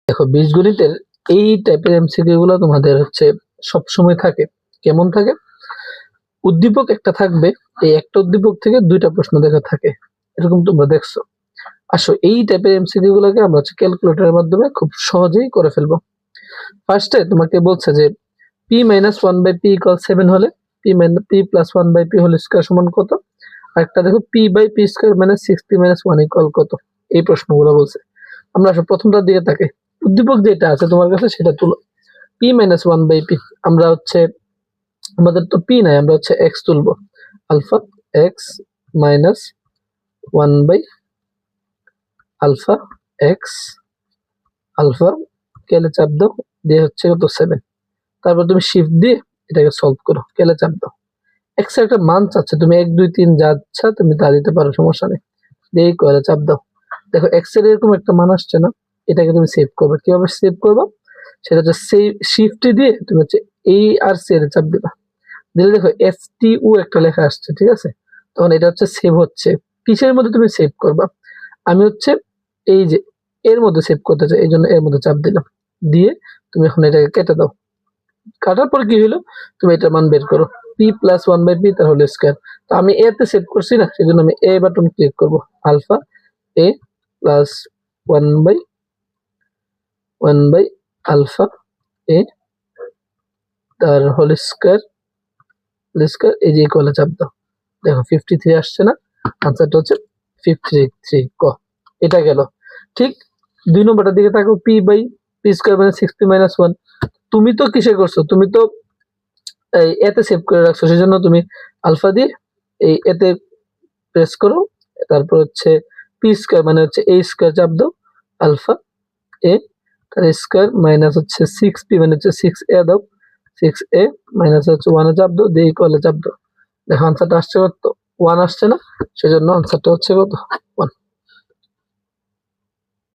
দেখো বীজগণিতের এই টাইপের এমসিকিউ গুলো তোমাদের হচ্ছে সব সময় থাকে। কেমন থাকে? উদ্দীপক একটা থাকবে, এই একটা উদ্দীপক থেকে দুইটা প্রশ্ন দেখা থাকে, এরকম তোমরা দেখছো। আসো এই টাইপের এমসিকিউ গুলোকে আমরা হচ্ছে ক্যালকুলেটরের মাধ্যমে খুব সহজেই করে ফেলবো। ফার্স্টে তোমাকে বলছে যে p - 1/p = 7 হলে p + 1/p হোল স্কয়ার সমান কত? আরেকটা দেখো p/p² - 60 - 1 = কত? এই প্রশ্নগুলো বলছে। আমরা আসলে প্রথমটার দিকে তাকাই। উদ্দীপক যেটা আছে তোমার কাছে সেটা তুলো। p - 1/p, আমরা হচ্ছে আমাদের তো p নাই, আমরা হচ্ছে x তুলবো। Alpha x minus 1/, alpha x alpha কেলে চাপ দাও, দিয়ে হচ্ছে কত 7। তারপর তুমি শিফট দিয়ে এটাকে সলভ করো, কেলে চাপ দাও। x এর একটা মান চাচ্ছে, তুমি 1 2 3 যা ইচ্ছা তুমি তা দিতে পারো, সমস্যা নেই। দিয়ে কেলে চাপ দাও। দেখো x এর এরকম একটা মান আসছে না, এটাকে তুমি সেভ করবে। কিভাবে সেভ করবা? সেটা হচ্ছে সেই শিফট দিয়ে তুমি হচ্ছে এই আর সি এর চাপ দিবা। দিলে দেখো STU একটা লেখা আসছে, ঠিক আছে? তখন এটা হচ্ছে সেভ হচ্ছে। কিসের মধ্যে তুমি সেভ করবা? আমি হচ্ছে এই যে এর মধ্যে সেভ করতে চাই, এই জন্য এর মধ্যে চাপ দিলাম। দিয়ে তুমি এখন এটাকে কেটে দাও। কাটার পর কি হলো? তুমি এটার মান বের করো, p + 1/p তার হোল স্কয়ার। তো আমি a তে সেভ করছি না, সেজন্য আমি a বাটন ক্লিক করব। Alpha a plus 1/1 alpha a তার হোল স্কয়ার এই যে ইকুয়ালে চাপ দাও। দেখো 53 আসছে না? আনসারটা হচ্ছে 53 ক। এটা গেল। ঠিক 2 নম্বরটার দিকে তাকাও, p/p² - 60 - 1। তুমি তো কিসে করছো? তুমি তো এই এতে সেভ করে রাখছো, সেজন্য তুমি আলফা দিয়ে এই এতে প্রেস করো। তারপর হচ্ছে p² মানে হচ্ছে a² চাপ দাও, আলফা a তার স্কয়ার মাইনাস হচ্ছে 6p মানে হচ্ছে 6a দাও, 6a মাইনাস হচ্ছে 1 এ চাপ দাও, দিয়ে ইকুয়ালে চাপ দাও। দেখো আনসারটা আসছে কত? 1 আসছে না? সেজন্য আনসারটা হচ্ছে কত? 1।